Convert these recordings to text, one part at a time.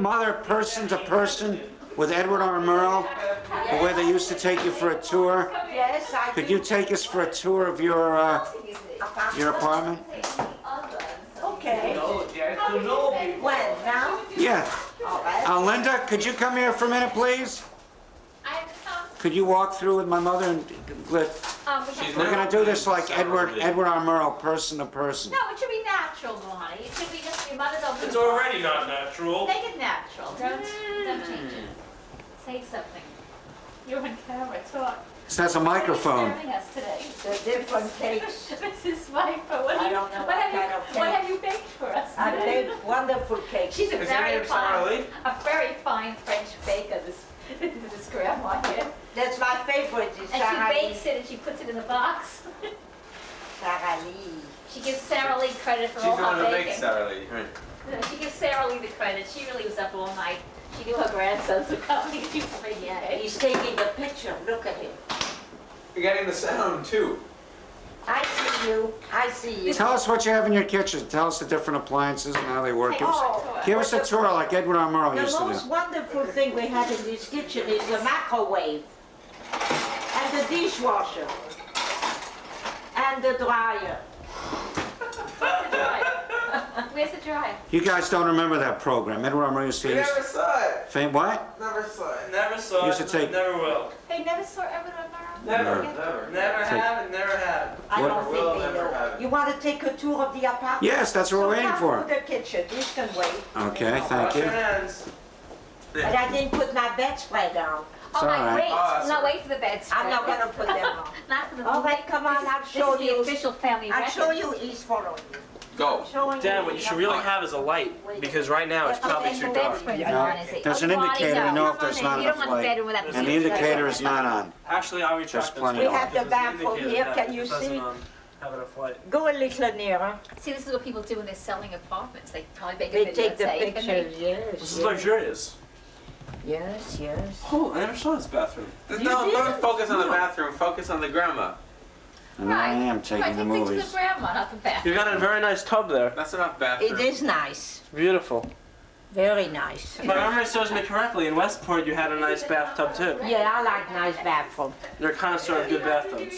mother person to person with Edward R. Murrow, the way they used to take you for a tour? Yes, I Could do. you take us for a tour of your apartment? Okay. When, now? Yeah. All right. Linda, could you come here for a minute, please? I have to come. Could you walk through with my mother and we're gonna do this like Edward R. Murrow, person to person. No, it should be natural, Bonnie. It should be just your mother's open. It's already not natural. Make it natural. Don't change it. Say something. You're on camera. Talk. That's a microphone. What are you serving us today? The different cakes. Mrs. Swiper, what I don't know what kind of cake. what have you baked for us? I baked wonderful cakes. She's a Is her very name Sarah Lee? very fine French baker. This grandma here. That's my favorite, is And Sarah she Lee. bakes it and she puts it in a box. Sarah Lee. She gives Sarah Lee credit for She's all the one her who baking. makes Sarah Lee. Right. She gives Sarah Lee the credit. She really was up all night. She knew her grandsons were coming. She was making cake. He's taking a picture. Look at him. You're getting the sound too. I see you. I see you. Tell us what you have in your kitchen. Tell us the different appliances and how they work. Oh, Give us a tour like Edward R. Murrow used the to most do. wonderful thing we have in this kitchen is the microwave and the dishwasher and the dryer. Where's the dryer? Where's the dryer? You guys don't remember that program. Edward R. Murrow used to We use... never saw it. What? Never saw it. Never saw Used it. to take- Never will. They never saw Edward R. Murrow? Never. No. Never. Never have and never have. I What? don't Will think they never know. have it. You want to take a tour of the apartment? Yes, that's what we're waiting come for. to the kitchen. This can wait. Okay, thank Wash you. your hands. But I didn't put my bedspread down. Oh, all my right. wait. Oh, that's No, all wait for the bedspread. I'm not going to put them on. Not for the All right, come on, I'll show This is you. the official family I'll record. show you. He's following you. Go. Showing Dad, what you should really have is a light, because right now it's probably And too the dark. bedspread is No, on, is it? there's Oh, an you want indicator to it? know if Come there's on not in. You enough don't want the light. bedroom without the And the bedspread. indicator is not on. Actually, I'll retract There's this. plenty We of have the because it's an bathroom indicator here. that Can you it doesn't, see? have enough light. Go a little nearer. See, this is what people do when they're selling apartments. They probably make a They video take and the say, pictures. Yes. This is yes. luxurious. Yes, yes. Oh, I never saw this bathroom. No, don't focus on the bathroom. Focus on the grandma. And I am taking the Take pictures movies. of grandma, not the bathroom. You got a very nice tub there. That's enough bathroom. It is nice. Beautiful. Very nice. If my memory serves me correctly, in Westport you had a nice bathtub too. Yeah, I like nice bathroom. They're kind of sort of good bathtubs.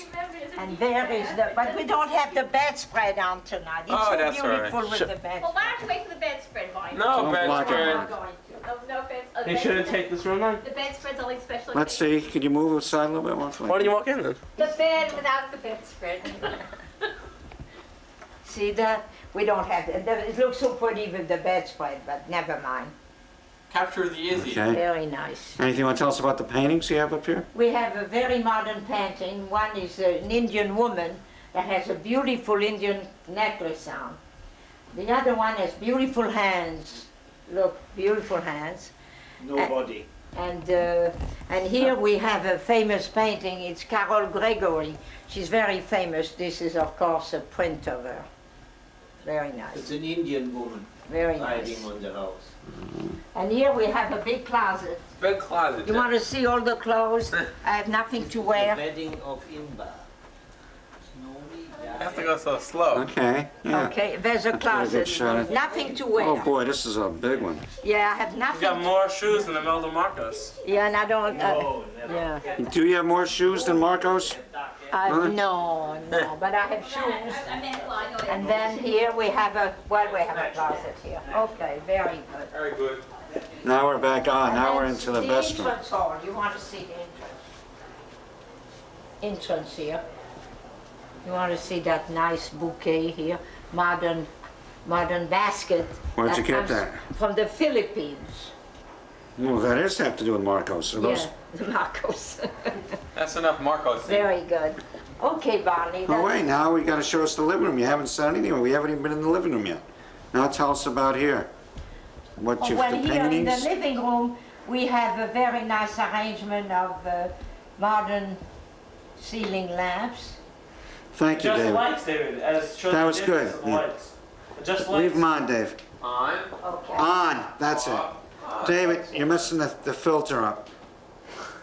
And there is the, but we don't have the bedspread on tonight. It's Oh, so that's all right. beautiful with Sure. the bed. Well, why don't you wait for the bedspread, Bonnie? No, Don't block it. bedspread. I'm going to. No bed. You shouldn't take this room then? The bedspread's only special. Let's see, could you move aside a little bit? Why don't you walk in then? The bed without the bedspread. See that? We don't have it. It looks so pretty with the bedspread, but never mind. Capture the Izzy. Okay. Very nice. Anything you want to tell us about the paintings you have up here? We have a very modern painting. One is an Indian woman that has a beautiful Indian necklace on. The other one has beautiful hands. Look, beautiful hands. Nobody. And here we have a famous painting. It's Carol Gregory. She's very famous. This is, of course, a print of her. Very nice. It's an Indian woman Very hiding nice. on the house. And here we have a big closet. Big closet. You want to see all the clothes? I have nothing to The wear. wedding of Imba. Snowy. I have to go so slow. Okay, yeah. Okay, there's a I'll get a good shot closet. at- Nothing to Oh wear. boy, this is a big one. Yeah, I have You got nothing. more shoes than Imelda Marcos. Yeah, and I don't. No, never. Yeah. Do you have more shoes than Marcos? Really? No, but I have shoes. I meant, well, I know it. And then here we have a closet here. Okay, very good. Very good. Now we're back on, And now then we're into the best room. entrance hall. You want to see the entrance here. You want to see that nice bouquet here, modern basket. Where'd you get comes that? From the Philippines. Well, that is have to do with Marcos. Are those... Yeah, the Marcos. That's enough Marcos. Very good. Okay, Barney. Oh wait, now we gotta show us the living room. You haven't said anything. We haven't even been in the living room yet. Now tell us about here. What you, Well, the here in the paintings? living room, we have a very nice arrangement of modern ceiling lamps. Thank you, Adjust the David. lights, David. As shows That the was difference good, of the yeah. lights. Adjust the Leave lights. them on, Dave. On. Okay. On, that's it. David, you're missing the filter up.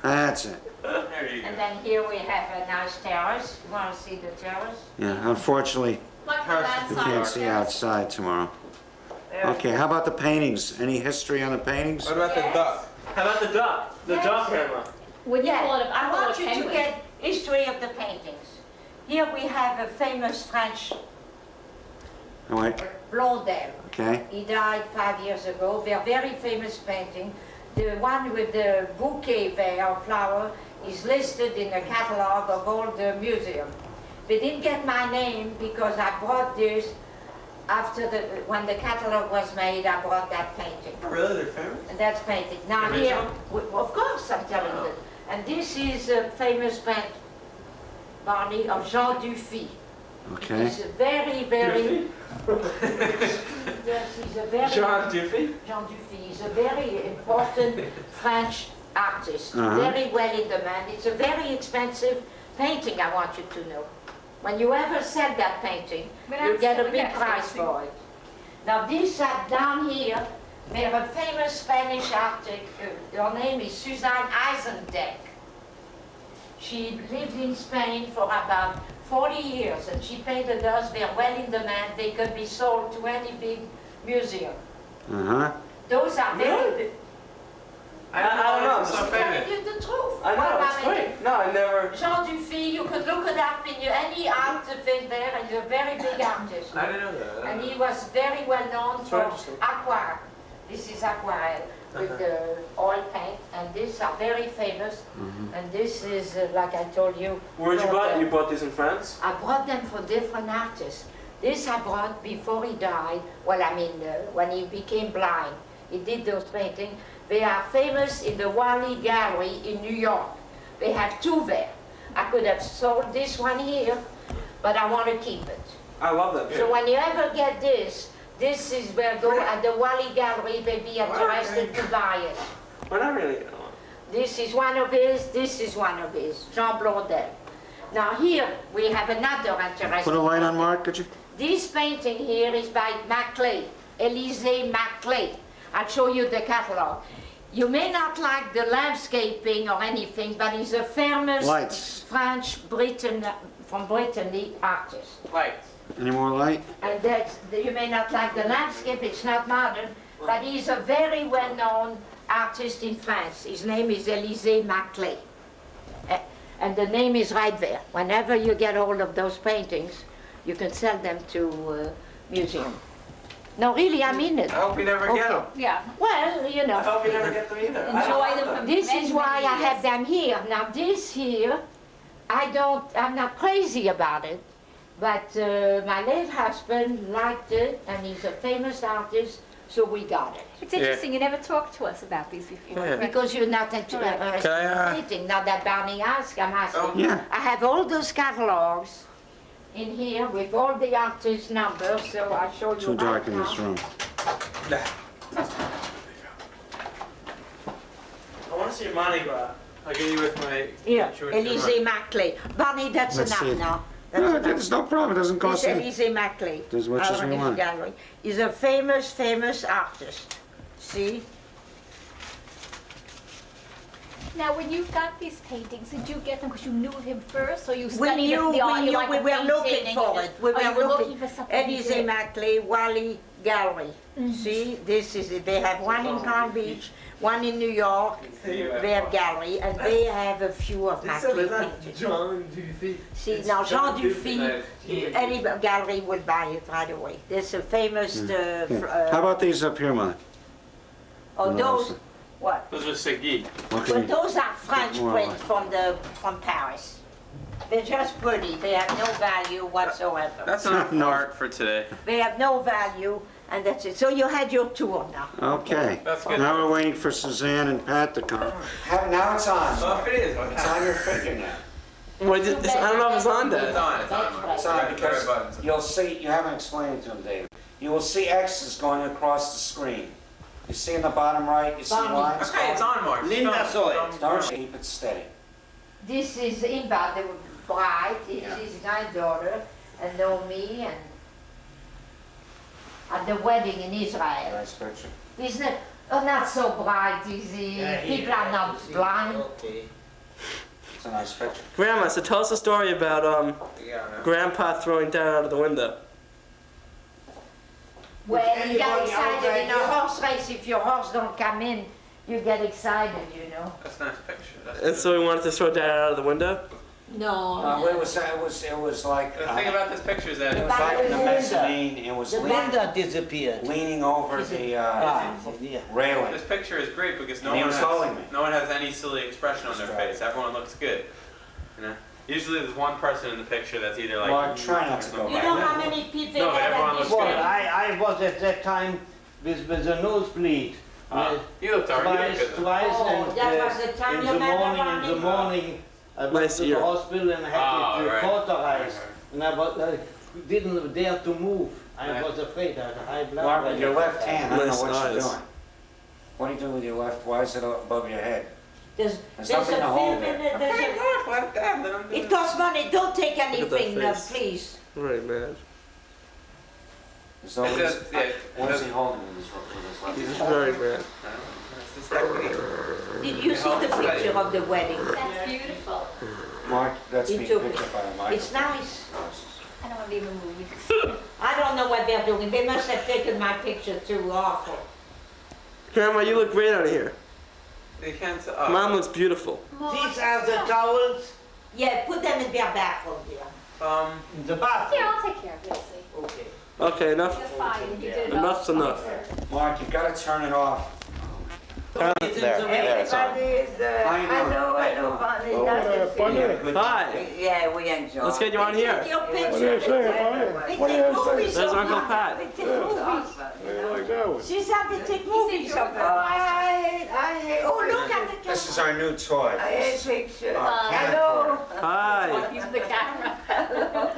That's it. There you And go. then here we have a nice terrace. You want to see the terrace? Yeah, unfortunately, Like the we outside can't or see terrace. outside tomorrow. Very Okay, how about the paintings? Any history on the paintings? What about the duck? How about the duck? The Yes. duck, Grandma. When you Yeah, call it, I call want it you to penguin. get history of the paintings. Here we have a famous French All right, Blondel. okay. He died 5 years ago. They're very famous painting. The one with the bouquet there of flower is listed in the catalog of all the museum. They didn't get my name because I brought this after when the catalog was made. I brought that painting. Really? They're famous? And that's painting. Now Original? here, of course I'm telling you. And this is a famous paint, Barney, of Jean Dufy. Okay. He's a very, very, yes, he's a very, John Duffy? Jean Dufy is a very important French artist, Uh-huh. very well in demand. It's a very expensive painting, I want you to know. When you ever sell that painting, you get a big price for it. Now this down here, we have a famous Spanish artist, her name is Suzanne Eisendeck. She lived in Spain for about 40 years and she painted us, they're well in demand, they could be sold to any big museum. Uh-huh. Those are very Really? big. I don't know. So I'm famous. telling you the truth. I know, Well, it's mean, great. No, I never. Jean Dufy, you could look it up in any art thing there, and he's a very big artist. I didn't know that. And he was very well known That's for interesting. aquarelle. This is aquarelle with the oil paint, and these are very famous. And this is, like I told you. Where'd you for buy the- it? You bought these in France? I brought them for different artists. This I brought before he died, well, I mean, when he became blind. He did those paintings. They are famous in the Wally Gallery in New York. They have two there. I could have sold this one here, but I want to keep it. I love that. So when you ever get this is where go at the Wally Gallery, they'd be interested to buy it. We're not really getting along. This is one of his, this is one of his, Jean Blondel. Now here, we have another interesting. Put a light on, Mark, could you? This painting here is by Maclay, Élysée Maclay. I'll show you the catalog. You may not like the landscaping or anything, but he's a famous Lights. French from Brittany artist. Lights. Any more light? And you may not like the landscape, it's not modern, but he's a very well-known artist in France. His name is Élysée Maclay. And the name is right there. Whenever you get hold of those paintings, you can sell them to museum. No, really, I mean it. I hope you never get Okay. them. Yeah. Well, you I know, hope you never get them either. Enjoy them from this many, is why many I years. have them here. Now this here, I'm not crazy about it, but my late husband liked it, and he's a famous artist, so we got it. It's interesting, you never talked to us about these before. Yeah. Because you're not into Can I, painting. Now that Barney asked, I'm asking. Yeah. I have all those catalogs in here with all the artist numbers, so I'll show you Too dark right in this now. room. I want to see your Mardi Gras. I'll get you with my. Here, get you with your Élysée Maclay. Barney, that's Let's enough see. now. That's No, enough. there's no problem, it doesn't It's cost any. Élysée Maclay. Do as much as we his want. gallery. He's a famous artist. See? Now, when you got these paintings, did you get them because you knew him first, or you We studied knew, the art, you we liked the were painting, looking and for you it. just- We oh, you were looking. for something he Élysée did. Maclay, Wally Gallery. Mm-hmm. See, this is it. They have one in Palm Beach, one in New York, their gallery, and they have a few of Maclay paintings. John Duffy. See, now Jean Dufy, any gallery will buy it right away. There's a famous, Here. How about these up here, Mother? oh, No, those, sir. what? Those are Segui. What Well, can you, those are French More prints like- from Paris. They're just pretty. They have no value whatsoever. That's enough No. art for today. They have no value, and that's it. So you had your tour now. okay. That's good. Now we're waiting for Suzanne and Pat to come. Now it's on. Oh, it is. It's on your figure now. Wait, I don't know if it's on It's that. on. It's on. It's on Red because buttons. you'll see, you haven't explained it to him, David. You will see X's going across the screen. You see in the bottom right, you see Bottom. lines Okay, it's going? on, Mark. Linda Film saw it. Film Don't first. keep it steady. This is Imba, the bride. It's Yeah. his granddaughter, and Naomi, and at the wedding in Israel. Nice picture. Isn't it? Oh, not so bright, is he? People are not blind. Okay. It's a nice picture. Grandma, so tell us a story about Yeah, I know. Grandpa throwing Dad out of the window. Well, you get Anybody excited in a outside horse race. If your horse don't come in, you get excited, you know. That's a nice picture. That's And so we wanted to throw Dad out of the window. No. It was like, the thing about this picture is that it it was like in the mezzanine, it was The Linda disappeared. leaning over the Yeah. railing. this picture is great because no And he one was has holding me. no one has any silly expression on their That's right. face. Everyone looks good. You know. Usually there's one person in the picture that's either like. Well, try not to go You back. know how many people No, but had everyone at this looks Well, good. I was at that time with the nosebleed. You looked alright. You Twice, look good. twice, Oh, and that was the time in you the remember morning, running? I went Nice to ear. the hospital and had Oh, it right. cauterized. And I didn't dare to move. I Right. was afraid I had a high blood Mark, pressure. with your left hand, I don't know Nice what you're eyes. doing. What do you do with your left? Why is it above your head? There's There's a nothing to hold film in there. it. There's Hey, a, look, let them. Let them do it costs money. Don't take that anything, face. please. Right, man. So It does, yeah, what it is does- he holding with his left He's hand? very bad. It's this technique. Did you see the picture of the wedding? That's beautiful. Mark, that's He being took picked it. up by a microphone. It's nice. I don't want to be moved. I don't know what they're doing. They must have taken my picture too awful. Grandma, you look great out of here. They can't. Mom looks beautiful. These are the towels Yeah, put them in their bathroom, dear. in the Here, bathroom. I'll take care of it. See. Okay. Okay, enough. You're fine. You did it Enough's all. enough. Mark, you've got to turn it off. There, it's on. Everybody's, How you doing? hello, Bonnie, nice to see you. Yeah, good. Hi. Yeah, we enjoy. Let's get you on here. Your picture. What do you say, Bonnie? They take movies There's of Uncle her. Pat. They take movies. How you like that one? She said they take movies of her. I hate. Oh, look at the This is our new toy. I hate pictures. Hello. Hi. Using the camera.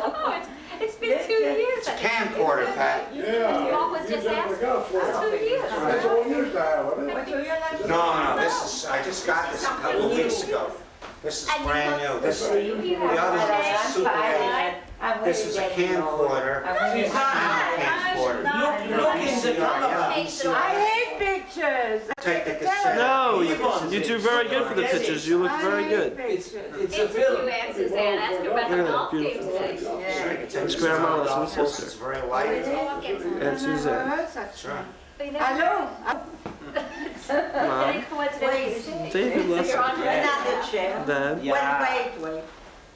Oh, it's been 2 years. It's a camcorder, Pat. Yeah. You always just asked. That's 2 years. what we used to have, wasn't it? But you're not. No, this is, I just got this a couple of weeks ago. This is brand new. This, the other one's super heavy. This is a camcorder. This is a camcorder. Look in the camera. I hate pictures. Take the cassette. No, you do very good for the pictures. You look very good. It's a It's a film. few and Suzanne. Ask her about the Look at that golf game beautiful today. It's Grandma, that's my It's sister. very light. I'll get some. And Suzanne. That's right. But you never Hello. Mom. Any coincidence? David You're Lesson. on right now. Another chair. Dad. Wait.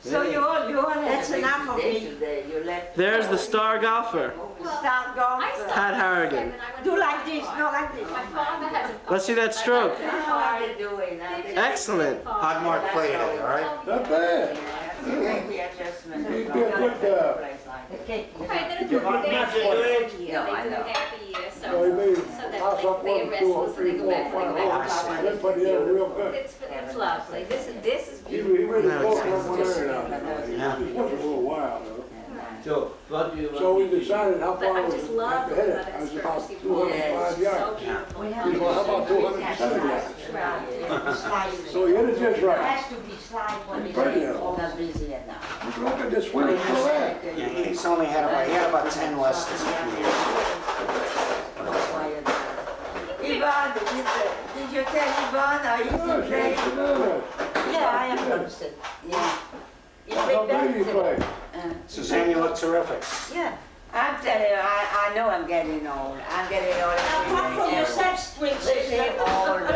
So you all that's enough of me. You left. There's the star golfer. Start golf. I stopped Pat Harrigan. when I went Do to like the this, bar. no like this. My father has a. Let's see that stroke. How are you doing? Excellent. How'd Mark play today, all right? Not bad. Make the adjustment. You did good, Okay. Right, then You want me to do it? They do it No, I know. every year, So so. he made So that house up they one, arrest two, us and they three, go four, back and five, they go back. house. That's what he did real good. It's lovely. This is He beautiful. made his boat from one area down there. Yeah. It took a little while, though. So, what do you want? So we decided how But far I we just had love to the hit it. love I was at about first. 205 So yards. beautiful. Well, how about 270 yards? Slide. So he hit it just It right. has to be slide when it's Pretty all good. busy enough. Look at this swing, it's so bad. Yeah, he's only had about 10 lessons a few years. Yvonne, did you tell Yvonne, are you Yeah, playing? she's good. Yeah, I am interested. Yeah. You How big you play play? Suzanne, you look terrific. Yeah. I'm telling you, I know I'm getting old. I'm getting old. Apart from your sex strings, Getting older.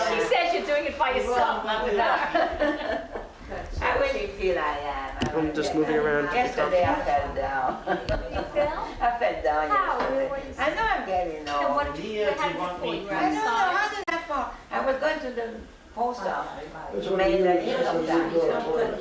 She says you're doing it by yourself, not with her. I really feel I am. I'm just moving around. Yesterday I fell down. You fell? I fell down How? yesterday. Where did you I know I'm getting And old. what happened before you were I don't know, outside? how did I fall? I was going to the post office That's to what mail you an do. income tax.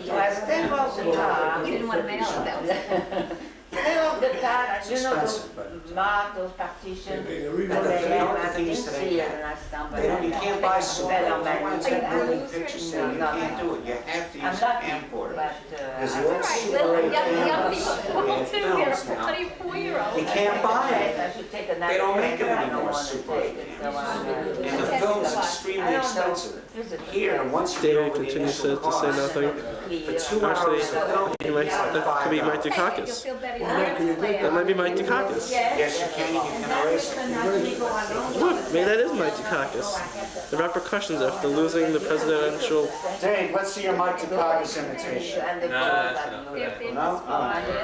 So I step off the car. You didn't want to mail it, that was. Step off the car, It's you know, those expensive, but marks, those partitions. They And read And what the they they thing- have, the I thing didn't is today, see it and I stumbled. you can't buy super. Fell on my If you want to knee. take moving pictures, so you can't do it. You have to I'm use a lucky, camcorder. but There's I little Right, super well, eight young cameras people and fall too. films They're now. 24-year-olds. You can't buy it. I should take another They don't make picture. them I don't anymore, want to Super take it, so I'm, And the film know it's extremely expensive. Here, once you David go over the continues initial to say cost, nothing. for 2 Actually, hours of film, he might, that could be Mike You'll Dukakis. feel better than That might be Mike Dukakis. yes, you can erase it. Look, maybe that is Mike Dukakis. The repercussions after losing the presidential. Dave, let's see your Mike Dukakis imitation. And the No, that's enough. They're No?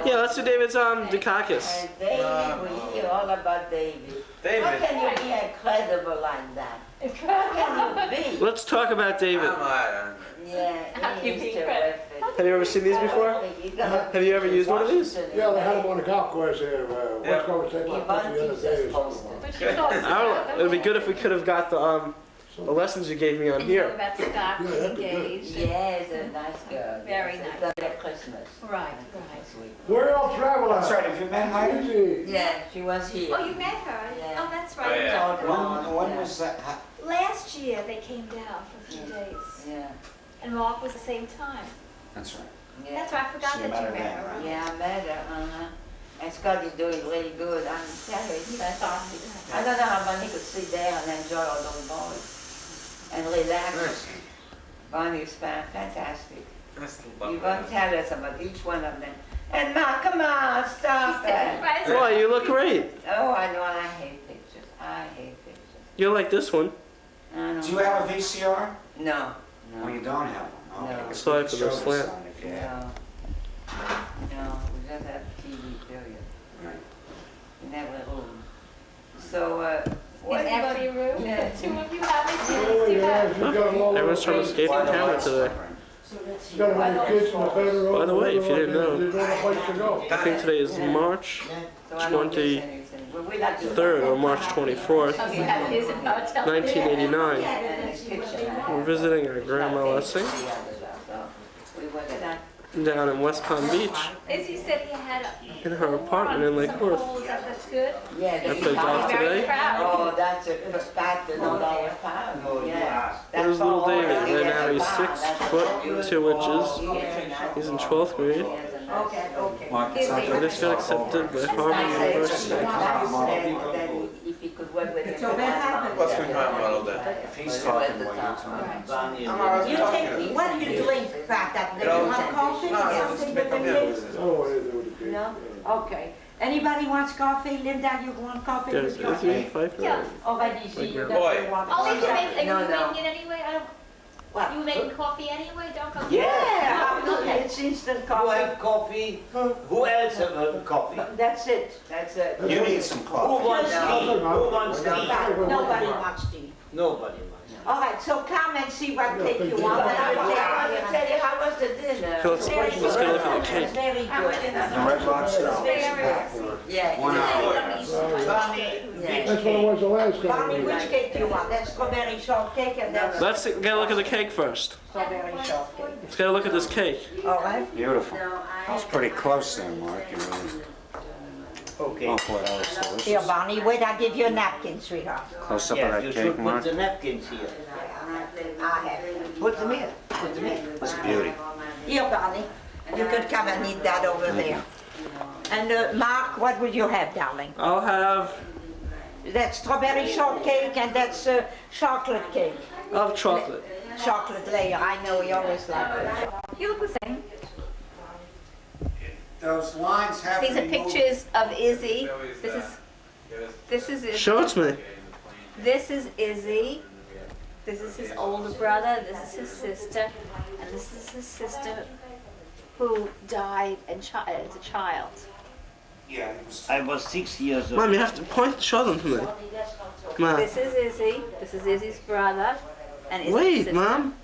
Yeah, let's do David's Dukakis. And David, we hear all about David. How David. can you be incredible like that? How can you be? Let's talk about David. Yeah, he You is be terrific. Have you ever seen these before? Have you ever used one of these? Yeah, they had them on the golf course here, West Coast State Park the other day. But she thought It would be good if we could have got the lessons you gave me on And you know here. about Scott Yeah, was that'd be good. engaged. Yes, a nice girl. Very Yes, nice. it's done at Christmas. Right, right. Sweet. Where y'all travel That's at? right, have you met Heidi? Easy. Yeah, she was here. Oh, you met her? Yeah. Oh, that's Oh, right. yeah. When was that? Last year, they came down for a few days. Yeah, And Mark was the same time. That's right. yeah. That's right, I forgot So you that you met her met then, her. right? Yeah, I met her, And Scott is doing really good. I'm telling you, he's fantastic. I don't know how Bonnie could sit there and enjoy all those boys and relax. Bonnie is fantastic. You won't tell us about each one of them. And Ma, come on, stop it. Why, you look great. Oh, I know, I hate pictures. I hate pictures. You're like this one. I Do you know. have a VCR? No, Well, you don't have one. Okay. No. 'cause Sorry we for could the show slant. son if you had. no. No, we just have TV, period. Right. In every room. So, what In every room? Yeah. The two of you, how many Oh, kids do you yeah, have? she's got them all Everyone's trying to over. escape Why the the camera lights today. different? She's got them in the kitchen, the bedroom. By the way, if you didn't know, There's no place to go. I think today is March so I don't miss anything. But we like to- 3rd or March 24th, Oh, you have his in our television. 1989. And the kitchen. We're visiting our grandma Leslie So, we went to that. down in West Palm Beach Izzy said he had a. in her apartment in Lake some Worth. holes, that's good. Yeah, I the played golf Very today. proud. Oh, that's a perspective, no dollar pound, yeah. There's little David. Right now he's 6'2" He's in 12th grade. Okay, okay. Mark, it's not I good. just got accepted by Harvard University. If he could work with him. What's going on a little bit? If he's talking, what you're talking. Bonnie and You take, what do you drink, Pat, that, do you want coffee or something with the kids? Oh, it is with the kids. No? Okay. Anybody wants coffee? Linda, you want coffee There's with coffee? Izzy Pfeiffer. Yeah. Already see you Boy. don't want Oh, did you make, are No, you no. making it anyway? I don't, What? you were making coffee anyway? Don't go. Yeah, Okay. it's instant You coffee. have coffee? Who else have coffee? That's it. That's it. You need some Who coffee. wants tea? Who wants tea? Nobody wants tea. Nobody wants. All right, so come and see what Yeah, cake you thank you. want. and I will I take want to it. tell you, how was the dinner? Let's get a look at the cake. It's very good. The Red Lobster. Yeah. 1 hour. That's what it was the last Bonnie, time. which cake do you want? That's strawberry shortcake and that's Let's get a look at the cake first. strawberry shortcake. Let's get a look at this cake. All right? Beautiful. No, It's pretty close there, Mark. You really. Okay. Oh, boy, that was Here, delicious. Bonnie, wait, I'll give you a napkin, sweetheart. Close up of Yes, that you cake, should put Mark. the napkins here. I have. Put them in. Put them in. It's a beauty. Here, Bonnie, you could come and eat that over there. And Mark, what would you have, darling? I'll have That's strawberry shortcake and that's chocolate cake. chocolate. Chocolate layer, I know you always like it. You look the same. Those lines have These are pictures of Izzy. This is Izzy. Show it to me. This is Izzy. This is his older brother. This is his sister, and this is his sister who died as a child. Yeah, it was. I was 6 years old. Mom, you have to show them to me. Mom. This is Izzy. This is Izzy's brother, and Izzy's Wait, sister. Mom.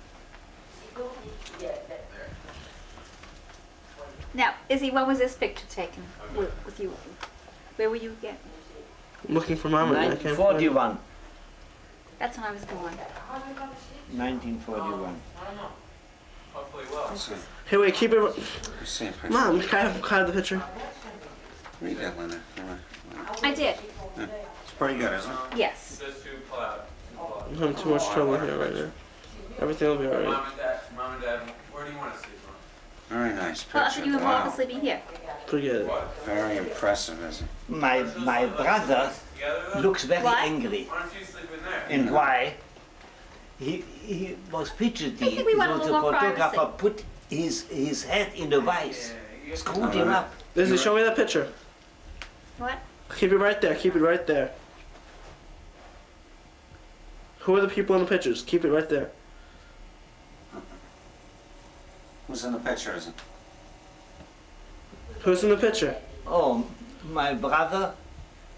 Now, Izzy, when was this picture taken with you? Where were you again? I'm looking for Mom and I can't find her. 1941. That's when I was born. 1941. Hopefully well. Hey, wait, keep it. Same person. Mom, can I have the picture? Read that, Linda. I did. It's pretty good, isn't it? Yes. Just to pull out. I'm having too much trouble here right now. Everything will be alright. Mom and Dad, where do you want to sleep? Very nice Well, I think you picture. and Mark are Wow. sleeping here. Forget it. Very impressive, isn't it? My brother Together though? looks very What? angry. Why don't you sleep in there? And why? he was fidgety. I think we want a So little the more photographer privacy. put his head in the vise, screwed him up. Lizzie, show me that picture. What? Keep it right there. Keep it right there. Who are the people in the pictures? Keep it right there. Who's in the picture, isn't it? Who's in the picture? Oh, my brother,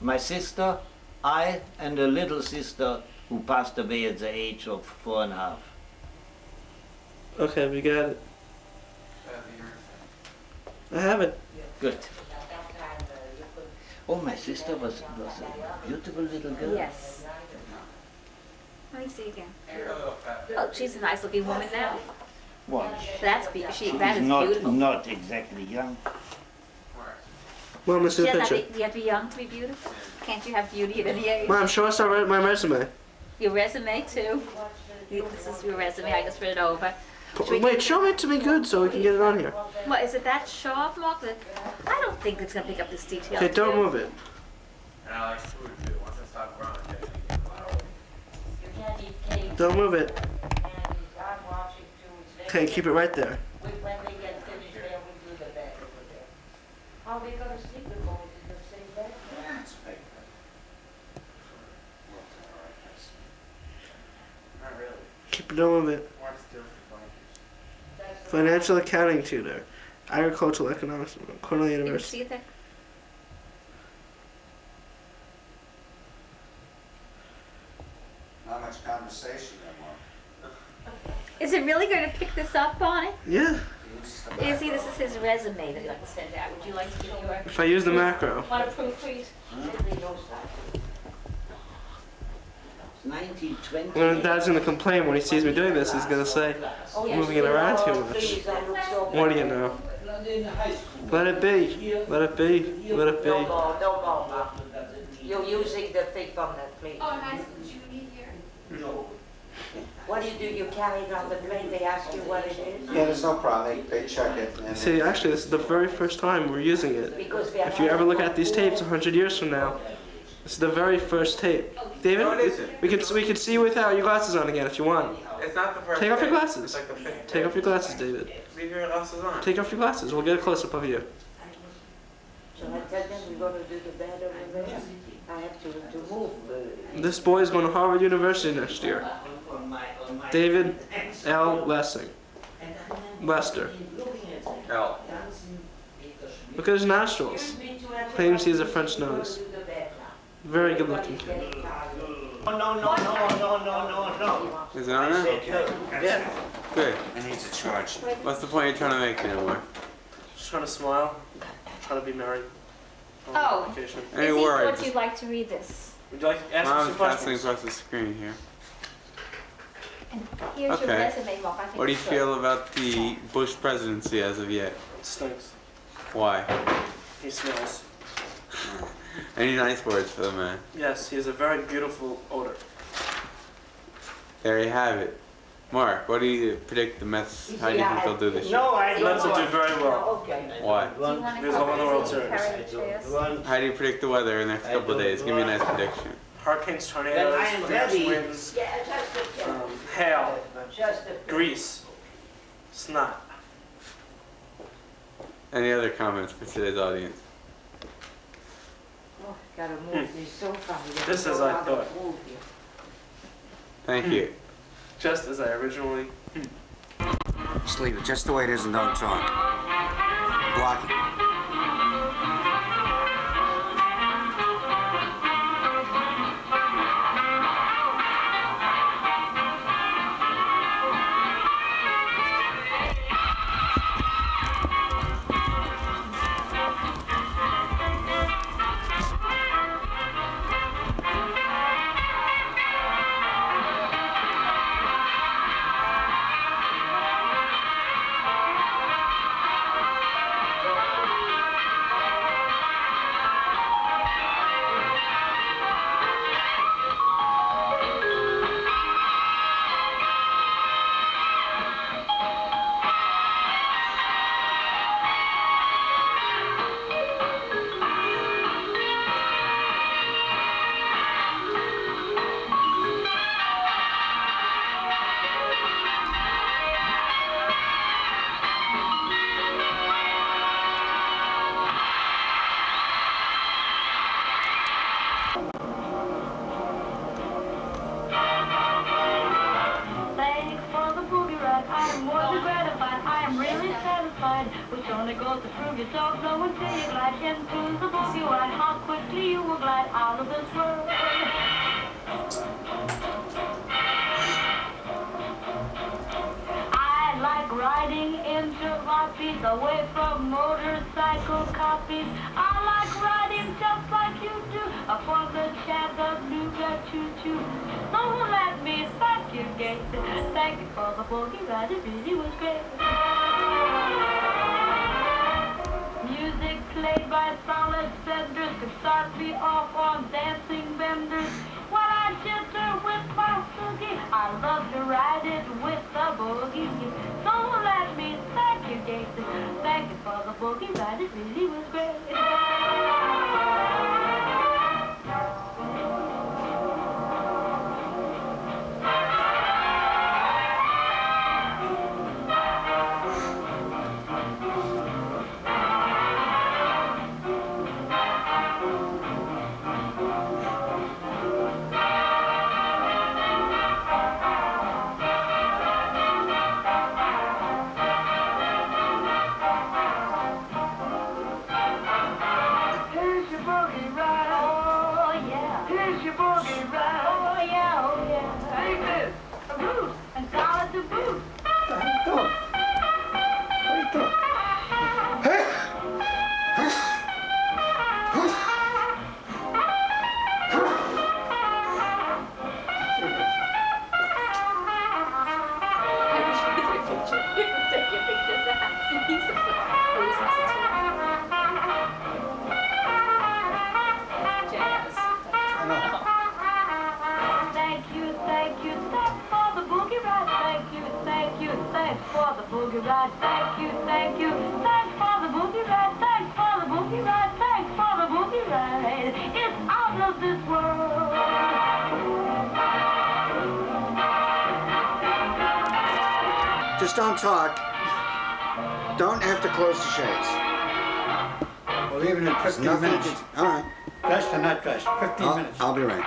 my sister, I, and a little sister who passed away at the age of 4.5. Okay, we got it. I have it. Good. Oh, my sister was a beautiful little girl. Yes. Let me see again. Oh, she's a nice looking woman now. Well, That is not, beautiful. not exactly young. Mom, let's see She the has picture. to be, you have to be young to be beautiful? Can't you have beauty at any age? Mom, show us my resume. Your resume too. This is your resume, I just read it over. Wait, show it to me good so we can get it on here. What, is it that show off, Mark? I don't think it's gonna pick up this detail. Okay, don't too. move it. And I like food too. Once I stop growing, Don't move it. Okay, keep it right there. When they get finished there, we do the bed over there. Are we gonna sleep with both in the same bed? That's big. not really. Keep it, don't move it. Mark's doing blankets. Financial accounting tutor. Agricultural economics. Cornell You can University. see it there? Not much conversation there, Mark. Is it really gonna pick this up, Bonnie? Yeah. You see, this is his resume that he'd like to send out. Would you like to give your, If I use the macro. want to proofread? 1920. When Dad's gonna complain when he sees me doing this, he's gonna say, moving it around too much. What do you know? Let it be. Let it be. Let it be. No more, no more, Mom. You're using the thing from that plate. What do you do? You carry it on the plate, they ask you what it is? Yeah, there's no problem, they check it. And See, actually, this is the very first time we're using it. Because we are If you ever look at these tapes 100 years from now, this is the very first tape. David, No, it isn't. we can see without your glasses on again if you want. It's not the first Take off your thing. glasses. It's like the fifth Take off your glasses, David. thing. Leave your glasses on. Take off your glasses. We'll get a close-up of you. Shall I tell them we're gonna do the bed over there? I have to move. This boy is going to Harvard University next year. David L. Lessing. Lester. L. Look at his nostrils. Claims he has a French nose. Very good looking kid. No. Is it on there? Yeah. Good. it needs a charge. What's the point you're trying to make anymore? Just trying to smile. Trying to be merry. Oh. Vacation. Any Izzy, words? would you like to read this? Would you like to ask us Mom's some passing questions? across the screen here. And here's your Okay. resume, Mark. I think What do you it's good. feel about the Bush presidency as of yet? Stinks. Why? He smells. Any nice words for the man? Yes, he has a very beautiful odor. There you have it. Mark, what do you predict the Mets? How do you think they'll do this year? Mets will do very well. Okay. Why? Do you want to There's a lot of World come Series. carry the chairs? How do you predict the weather in the next couple of days? Give me a nice prediction. Hurricanes, When tornadoes, I am fierce ready. winds, Yeah, just a hail, Just a grease, snot. Any other comments for today's audience? Oh, gotta move this sofa. We gotta This go is, I around thought. and move here. Thank you. Just as I originally. Just leave it, just the way it is and don't talk. Block it. satisfied, which only goes to prove you don't know until you glide into the boogie ride. How quickly you will glide out of this world. I like riding in jalopies away from motorcycle copies. I like riding just like you do for the Chattanooga choo-choo. Don't let me thank you, Gate. Thank you for the boogie ride, it really was great. Music played by solid fenders could start me off on dancing vendors. When I jitter with my boogie, I love to ride it with the boogie. Don't let me thank you, Gate. Thank you for the boogie ride, it really was great. Just don't talk. Don't have to close the shades. We're leaving in 15 minutes. All right. Dressed or not dressed, 15 minutes. I'll be right.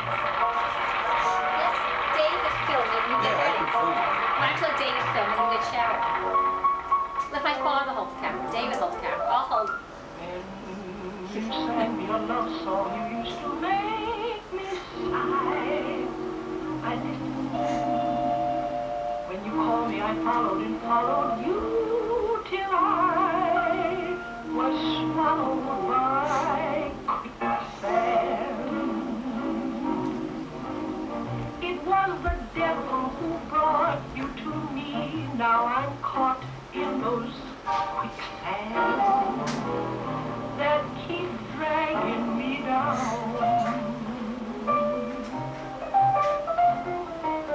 Dave is filming, you get ready. Why don't you let Dave film and you get shower? Let my father hold the camera, David hold the camera, I'll hold it. You sang me a love song, you used to make me sigh. I did. When you called me, I followed and followed you till I was swallowed by quicksand. It was the devil who brought you to me. Now I'm caught in those quicksands that keep dragging me down.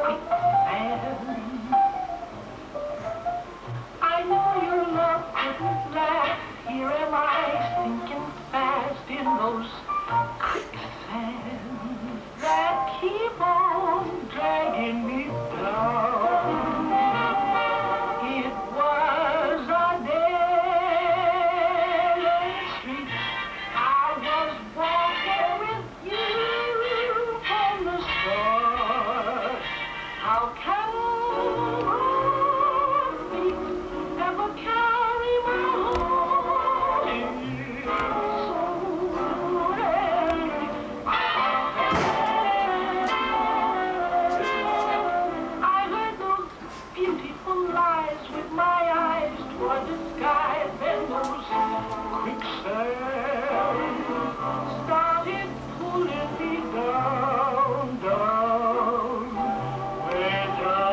Quicksand. I know your love couldn't last. Here am I sinking fast in those quicksands that keep on dragging me down. It was a dead street. I was walking with you from the start. How can ever carry my heart in I heard those beautiful lies with my eyes toward the sky, then those quicksands started pulling me down, down, way down.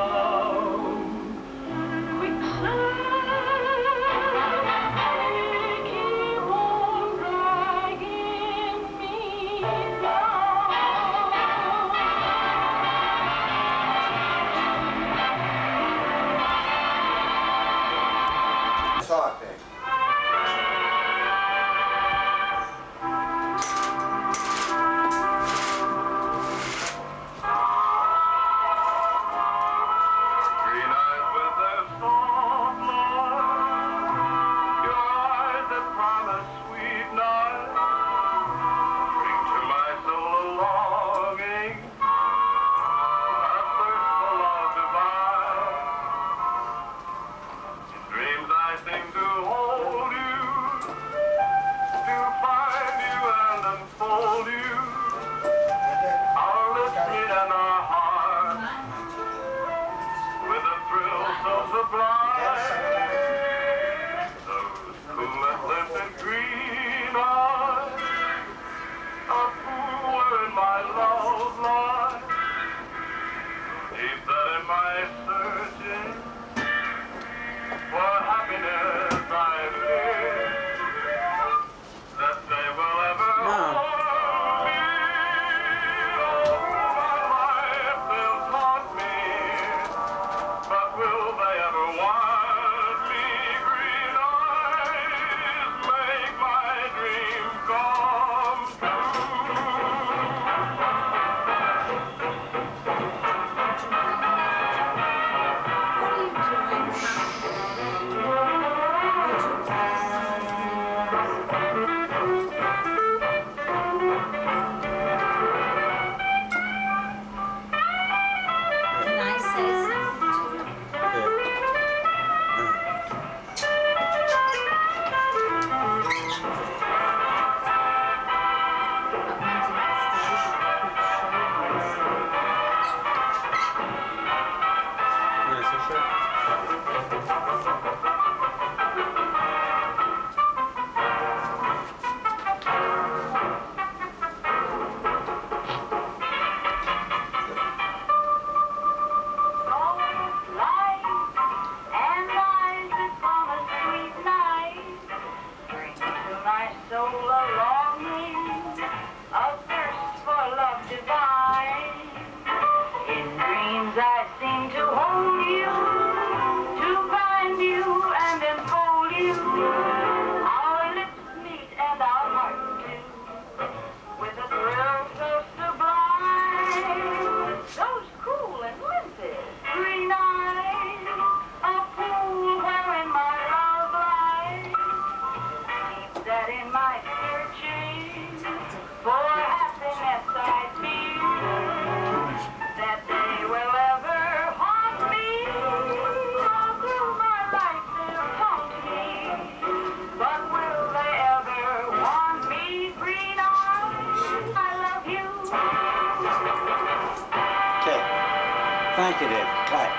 Thank you, Dave. Bye.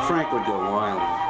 Frank would go wild.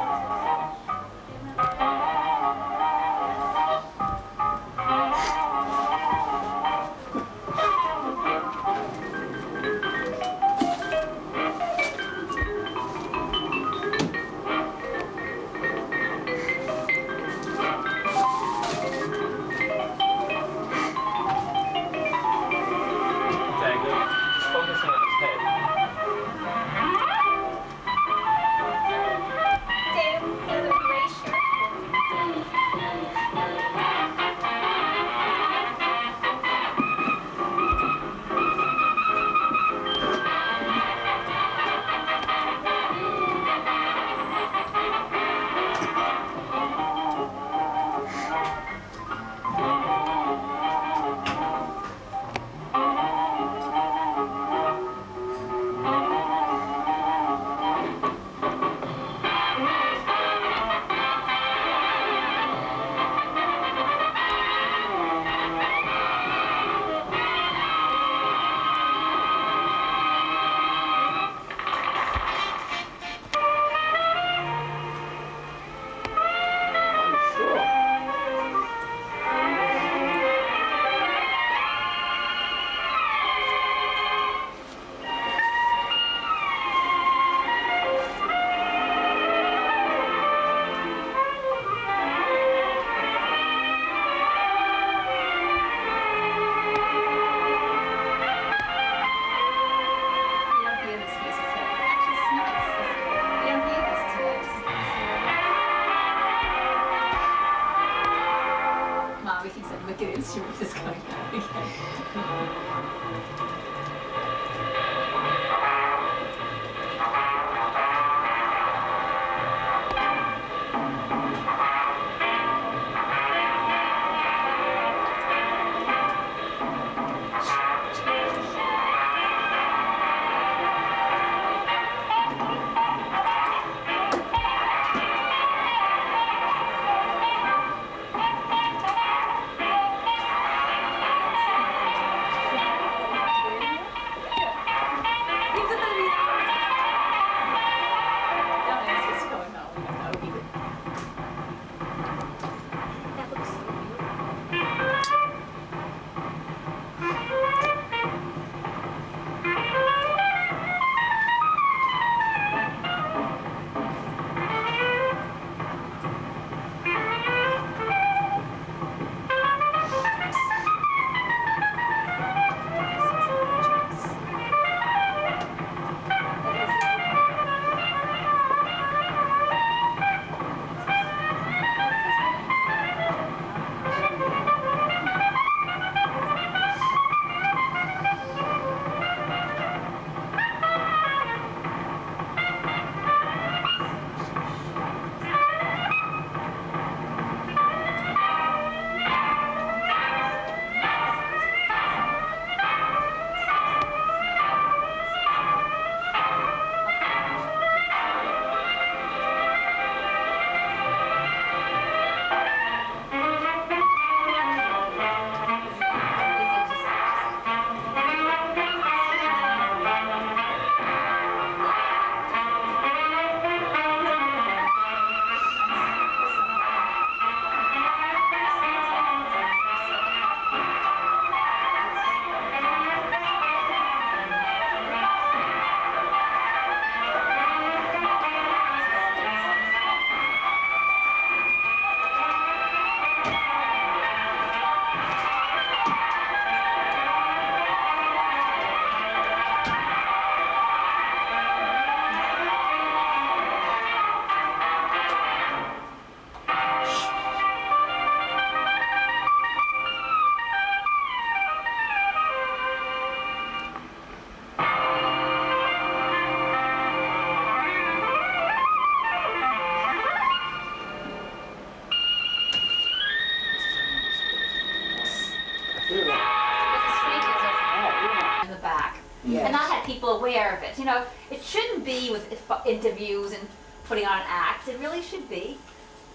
aware of it. You know, it shouldn't be with interviews and putting on an act. It really should be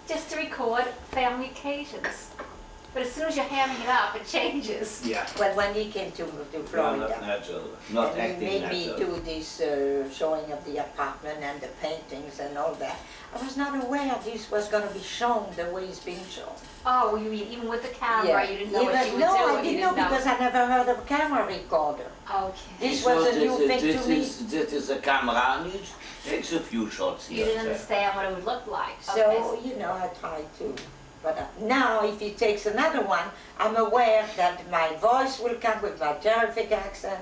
just to record family occasions. But as soon as you're hamming it up, it changes. Yeah. Well, when he came to Not Florida, natural. Not and he acting made me natural. do this showing of the apartment and the paintings and all that. I was not aware this was going to be shown the way it's being shown. Oh, you mean even with the camera, you didn't know what you were no, doing? I didn't know because I never heard of a camera recorder. Okay. This was a new thing this to me. This is a camera, and it takes a few shots You here. didn't and there. understand what it would look like. So, you know, I tried to. But now, if he takes another one, I'm aware that my voice will come with my terrific accent.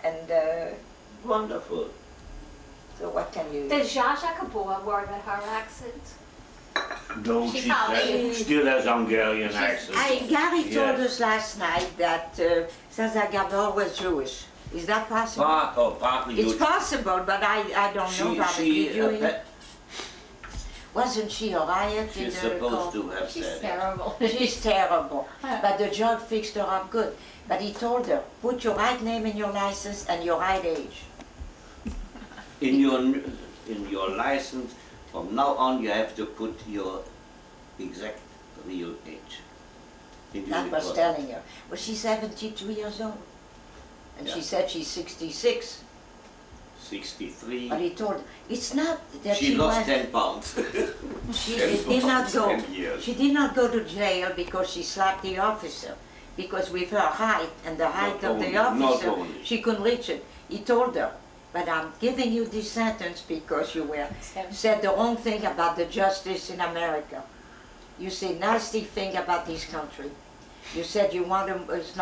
And Wonderful. so what can you... Does Zsa Zsa Gabor worry about her accent? No, She she probably- still has Hungarian accent. Gary told Yes. us last night that Zaza Gabor was Jewish. Is that possible? Partly It's you- possible, but I don't know about she, it. Wasn't she a riot? in she's the supposed court? to have She's said it. terrible. She's terrible. But the judge fixed her up good. But he told her, put your right name in your license and your right age. In your license, from now on, you have to put your exact real age. in That your was report. telling her. Well, she's 72 years old. And she Yeah. said she's 66. 63. But he told her, it's not that She lost went, 10 pounds. she 10 did not go. 10 years. She did not go to jail because she slapped the officer. Because with her height and the height Not of the only, not officer, only. she couldn't reach it. He told her, but I'm giving you this sentence because you said the wrong thing about the justice in America. You say nasty thing about this country. You said you want to, it's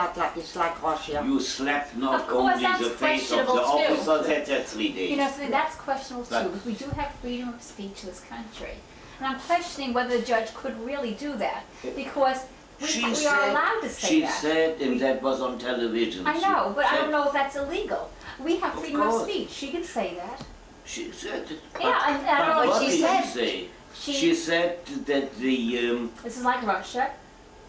like Russia. You slapped not Of course, only that's the face of the questionable, too. officer, that's 3 days. You know, so that's questionable too, But- because we do have freedom of speech in this country. And I'm questioning whether the judge could really do that, because we are allowed to say she that. said, and that was on television. I she know, but I said- don't know if that's illegal. We have Of freedom of course. speech, she can say that. She said it. Yeah, and I don't know But what what she did said. she say? She- She said that the This is like Russia.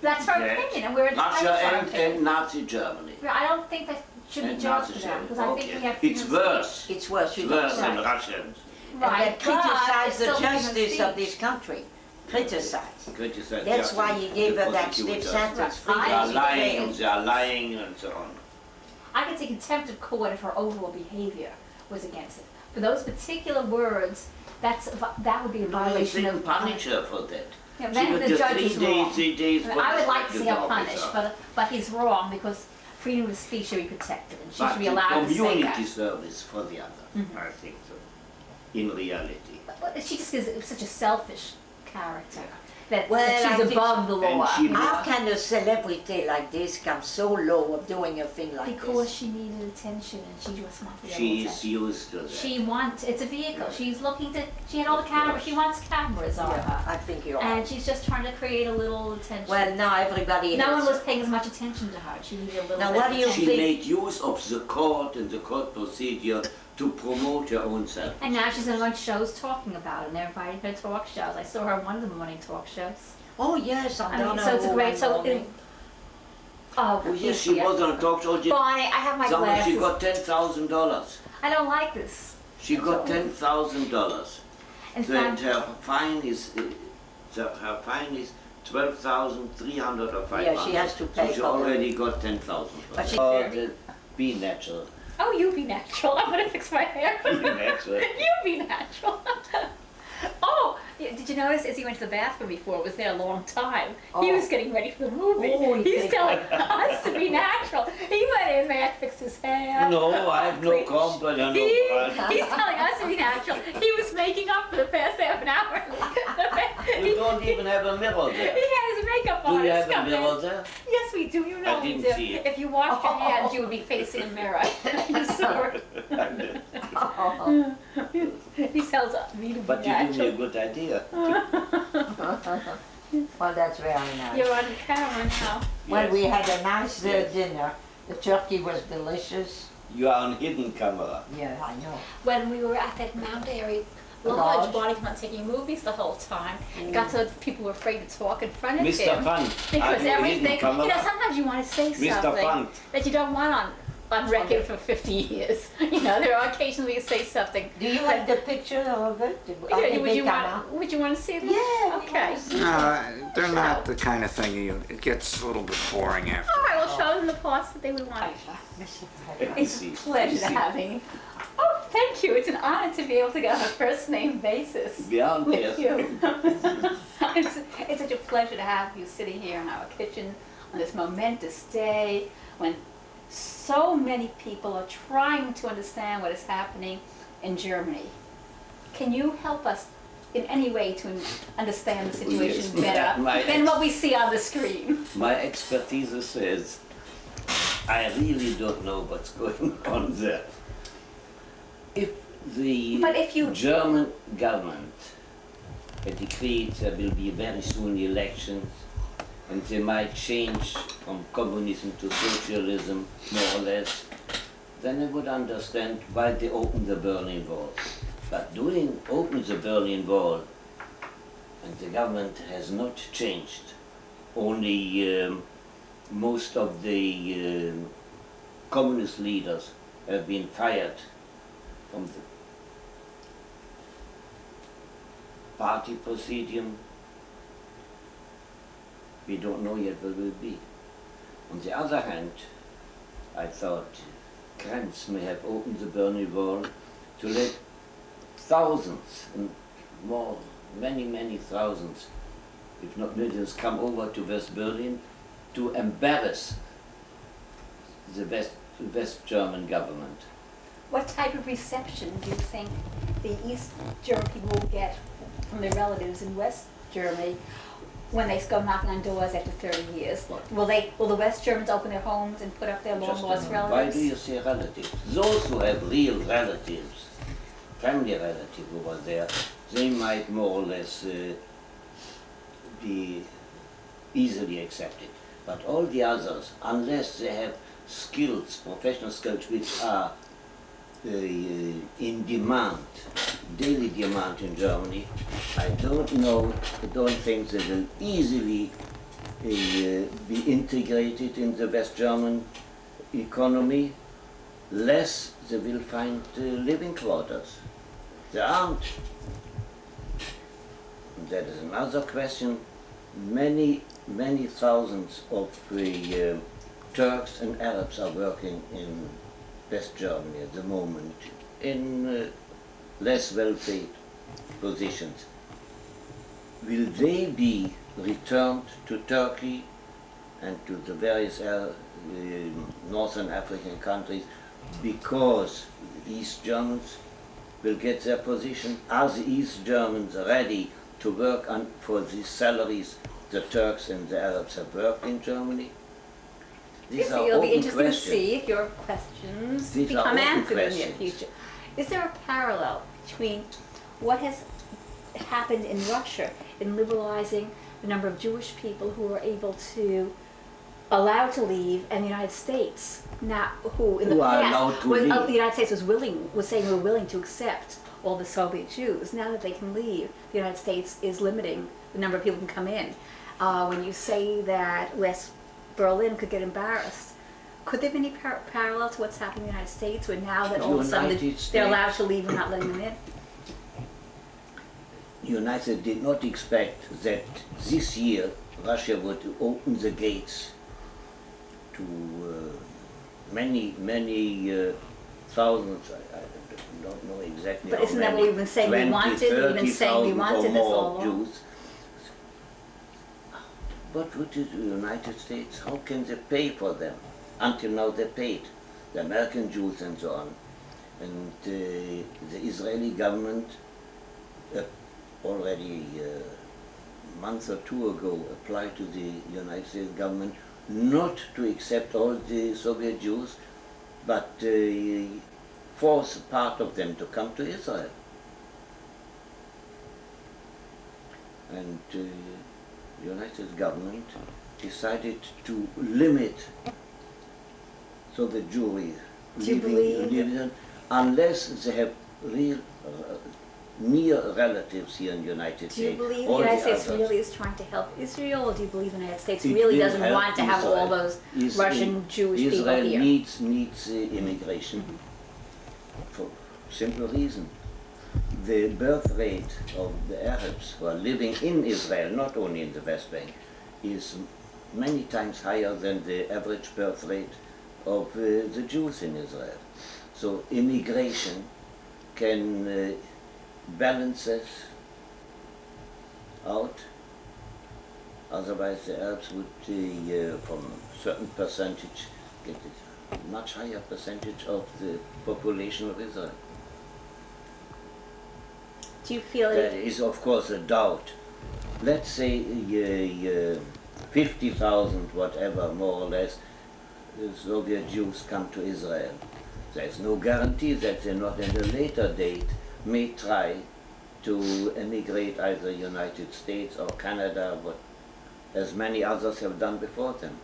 That's her that opinion, and we're entitled to Russia our and opinion. Nazi Germany. I don't think that should be And judged Nazi for that, Germany. because I think we Okay. have freedom It's of worse. It's worse. It's You worse don't than say. Russians. speech. And Right, then criticize it's the still freedom of justice of speech. this country. Criticize. Criticize That's justice, why he gave the her that stiff prosecutors. sentence. Right. 3 They are days in lying, jail. they are lying, and so on. I could take contempt of court if her overall behavior was against it. For those particular words, that would be a No, you violation shouldn't of. punish her for that. Yeah, She then got the just judge 3 is days, wrong. 3 days. I mean, I would like to see her for the punished, officer. but he's wrong because freedom of speech should be protected, and she But should be allowed to say community that. service for the other, I think so, in reality. But she just is such a selfish character that, Well, that I she's think- above the And law. she- How can a celebrity like this come so low of doing a thing like Because this? she needed attention and she just wanted She is attention. used to that. She wants, it's a vehicle. She's looking to, she had all the cameras, she wants cameras on Yeah, her. I think you're And right. she's just trying to create a little attention. Well, now everybody No one has- was paying as much attention to her. She needed a little Now, bit what of do you attention. She think- made use of the court and the court procedure to promote her own self. And now she's on shows talking about it, and they're inviting her to talk shows. I saw her on one of the morning talk shows. Oh, yes, I'm I mean, done. so it's a great, so, oh, Oh yes, she was on a talk show. Bonnie, I have my Somebody, she glasses. got $10,000. I don't like this. She got $10,000. In And fact, her fine is 12,300 or 500. Yeah, she has to pay So she for them. already got 10,000. But she- Be natural. oh, you be natural. I'm gonna fix my hair. Be natural. You be natural. Oh, did you notice as he went to the bathroom before, it was there a long time. He Oh. was getting ready for the movie. Oh, he He's thinks- telling us to be natural. He went in there, fixed his hair. No, I have no complaint. No brush. He's telling us to be natural. He was making up for the past half an hour. You don't even have a mirror He there. had his makeup Do on. you It's have a coming. mirror there? Yes, we do. You know I we didn't do. see it. If you washed your hands, you would be facing a mirror. You saw it. Oh, He tells me to be But you give me a natural. good idea. well, that's very nice. You're on camera now. Well, Yes. we had a nice Yes. dinner. The turkey was delicious. You are on hidden camera. Yeah, I know. When we were at that Mount Airy Lodge. Lodge, Bonnie kept on taking movies the whole time. It got so people were afraid to talk in front of Mr. him. Fun, are Because you everything, hidden camera? sometimes you want to say Mr. something Fun. that you don't want on record for 50 years. You know, there are occasions we say something. Do you have the picture of it? Yeah, would you want to see this? Yeah. Okay. No, they're not the kind of thing it gets a little bit boring after. All right, we'll show them the parts that they would want. It's a pleasure having. Oh, thank you. It's an honor to be able to get on a first name basis Beyond, with yes. you. It's such a pleasure to have you sitting here in our kitchen on this momentous day when so many people are trying to understand what is happening in Germany. Can you help us in any way to understand the situation Yes, better than what we see on the screen? My expertise says I really don't know what's going on there. If the German government decreed there will be very soon elections and they might change from communism to socialism, more or less, then I would understand why they opened the Berlin Wall. But open the Berlin Wall and the government has not changed. Only most of the communist leaders have been fired from the party presidium. We don't know yet what it will be. On the other hand, I thought Krenz may have opened the Berlin Wall to let thousands and more, many thousands, if not millions, come over to West Berlin to embarrass the West German government. What type of reception do you think the East German people will get from their relatives in West Germany when they go knocking on doors after 30 years? Will the West Germans open their homes and put up their long lost relatives? Why do you say relatives? Those who have real relatives, family relatives over there, they might more or less be easily accepted. But all the others, unless they have skills, professional skills, which are in demand, daily demand in Germany, I don't think they will easily be integrated in the West German economy, less they will find living quarters. There aren't. That is another question. Many thousands of Turks and Arabs are working in West Germany at the moment in less well-paid positions. Will they be returned to Turkey and to the various Northern African countries because the East Germans will get their position? Are the East Germans ready to work for the salaries the Turks and the Arabs have worked in Germany? These are It'll be open interesting questions. to see if your questions These are become open answered in the near questions. future. Is there a parallel between what has happened in Russia in liberalizing the number of Jewish people who were able to allow to leave, and the United States, now who in the Who are past allowed to leave. the United States was saying we're willing to accept all the Soviet Jews. Now that they can leave, the United States is limiting the number of people who can come in. When you say that West Berlin could get embarrassed, could there be any parallel to what's happening in the United States, where now that all of a sudden United they're allowed States- to leave and not letting them in? United did not expect that this year Russia would open the gates to many thousands. I don't know exactly But how isn't that many, what we've been saying we 20, wanted? We've been saying we 30,000 wanted or this all more along. Jews. But what is the United States? How can they pay for them? Until now they paid, the American Jews and so on. And the Israeli government already a month or two ago applied to the United States government not to accept all the Soviet Jews, but force part of them to come to Israel. And the United States government decided to limit Soviet Jewry Do you believe- living unless they have real near relatives here in the United Do you States. believe the all United States others. really is trying to help Israel, or do you believe the United States It really will doesn't help want to have all Israel. those Russian Jewish people Israel here? needs immigration for simple reason. The birth rate of the Arabs who are living in Israel, not only in the West Bank, is many times higher than the average birth rate of the Jews in Israel. So immigration can balance it out. Otherwise, the Arabs would, from a certain percentage, get a much higher percentage of the population of Israel. Do you feel There it? is, of course, a doubt. Let's say 50,000, whatever, more or less, Soviet Jews come to Israel. There's no guarantee that they not at a later date may try to emigrate either United States or Canada, but as many others have done before them.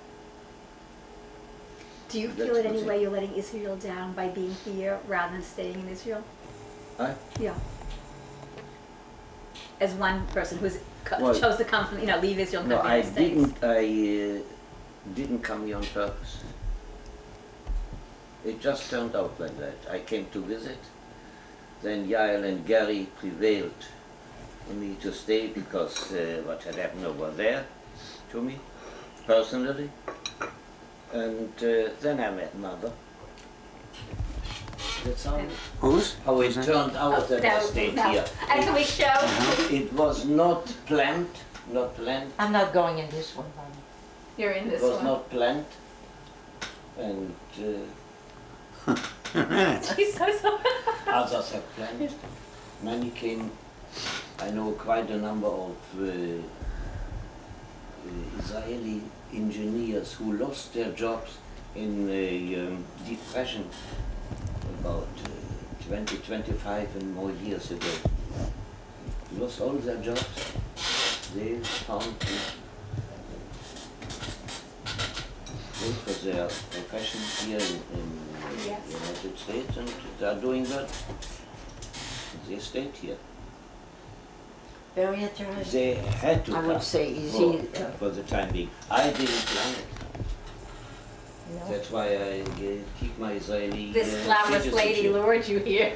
Do you That's feel in what any it- way you're letting Israel down by being here rather than staying in Israel? Huh? Yeah. As one person who's Well, chose to come from, leave Israel and No, come to the I United States. didn't come here on purpose. It just turned out like that. I came to visit. Then Yael and Gary prevailed for me to stay because what had happened over there to me, personally. And then I met Mother. That's Who's? how it turned out that I stayed here. And can we show? It was not planned, not planned. I'm not going in this one, Bonnie. You're in It this was one. not planned. And She's so. others have planned. Many came. I know quite a number of Israeli engineers who lost their jobs in the depression about 20, 25 and more years ago. Lost all their jobs. They found work for their profession here in Yes. the United States, and they are doing good. They stayed here. Very interesting. They had to I come would say, is he, for the time being. I didn't plan it. no. That's why I keep my Israeli This glamorous lady citizenship. lured you here.